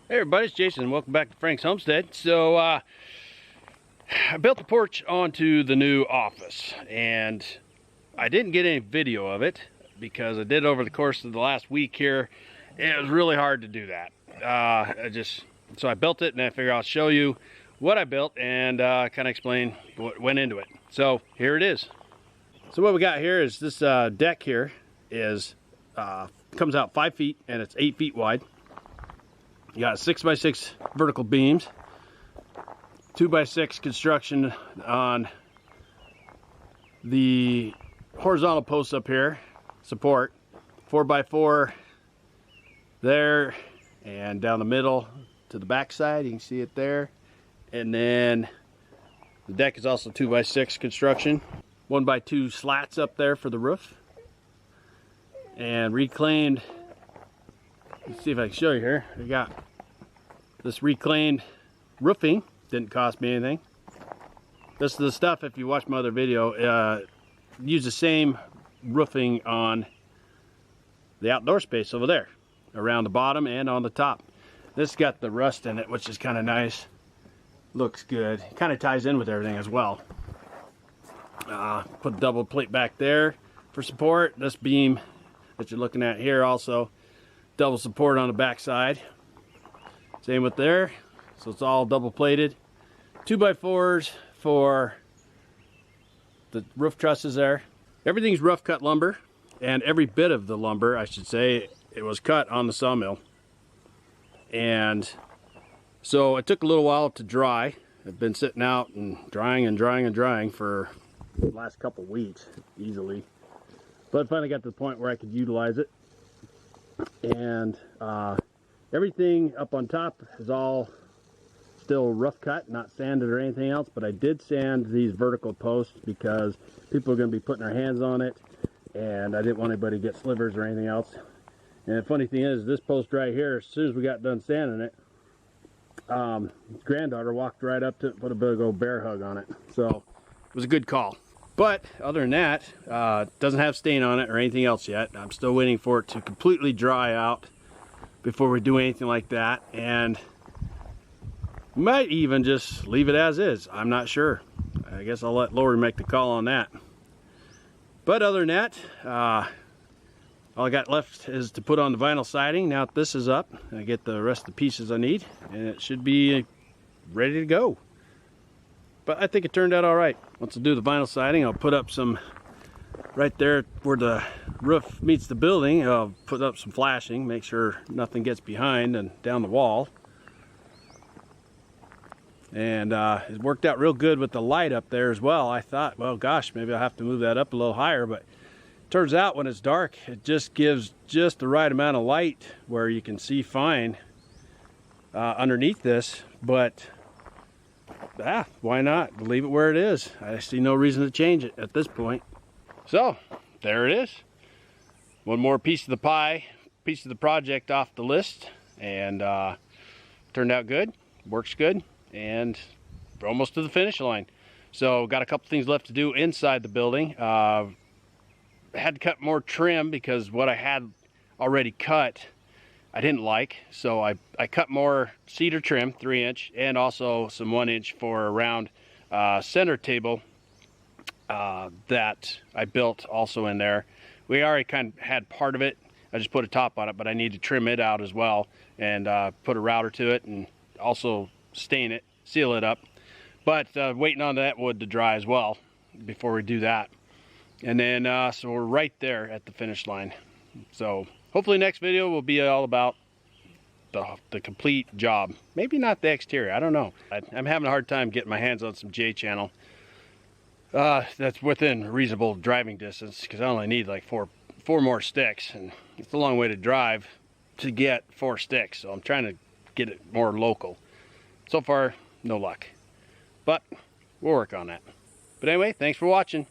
Hey everybody, it's Jason. Welcome back to Frank's Homestead. So I built the porch onto the new office, and I didn't get any video of it because I did over the course of the last week here. It was really hard to do that. So I built it, and I figured I'll show you what I built and kind of explain what went into it. So here it is. So what we got here is this deck here is comes out 5 feet and it's 8 feet wide. You got 6x6 vertical beams, 2x6 construction on the horizontal posts up here, support, 4x4 there, and down the middle to the back side, you can see it there. And then the deck is also 2x6 construction, 1x2 slats up there for the roof, and reclaimed. Let's see if I can show you here. I got this reclaimed roofing. Didn't cost me anything. This is the stuff, if you watch my other video, use the same roofing on the outdoor space over there, around the bottom and on the top. This got the rust in it, which is kind of nice. Looks good. Kind of ties in with everything as well. Put a double plate back there for support. This beam that you're looking at here also double support on the back side. Same with there. So it's all double plated. 2x4s for the roof trusses there. Everything's rough cut lumber, and every bit of the lumber, I should say, it was cut on the sawmill. And so it took a little while to dry. I've been sitting out and drying and drying and drying for the last couple weeks easily. But I finally got to the point where I could utilize it. And everything up on top is all still rough cut, not sanded or anything else, but I did sand these vertical posts because people are going to be putting their hands on it, and I didn't want anybody to get slivers or anything else. And the funny thing is, this post right here, as soon as we got done sanding it, granddaughter walked right up to it and put a big old bear hug on it. So it was a good call. But other than that, doesn't have stain on it or anything else yet. I'm still waiting for it to completely dry out before we do anything like that, and might even just leave it as is. I'm not sure. I guess I'll let Lori make the call on that. But other than that, all I got left is to put on the vinyl siding. Now that this is up, I get the rest of the pieces I need, and it should be ready to go. But I think it turned out all right. Once I do the vinyl siding, I'll put up some, right there where the roof meets the building, I'll put up some flashing, make sure nothing gets behind and down the wall. And it worked out real good with the light up there as well. I thought, well, gosh, maybe I'll have to move that up a little higher, but turns out when it's dark, it just gives just the right amount of light where you can see fine underneath this. But why not? Leave it where it is. I see no reason to change it at this point. So there it is. One more piece of the pie, piece of the project off the list, and turned out good, works good, and we're almost to the finish line. So got a couple things left to do inside the building. Had to cut more trim because what I had already cut I didn't like, so I cut more cedar trim, 3-inch, and also some 1-inch for a round center table that I built also in there. We already kind of had part of it. I just put a top on it, but I need to trim it out as well and put a router to it and also stain it, seal it up. But waiting on that wood to dry as well before we do that. And then so we're right there at the finish line. So hopefully next video will be all about the complete job. Maybe not the exterior, I don't know. I'm having a hard time getting my hands on some J-channel that's within reasonable driving distance, because I only need like four more sticks, and it's a long way to drive to get 4 sticks, so I'm trying to get it more local. So far, no luck, but we'll work on that. But anyway, thanks for watching.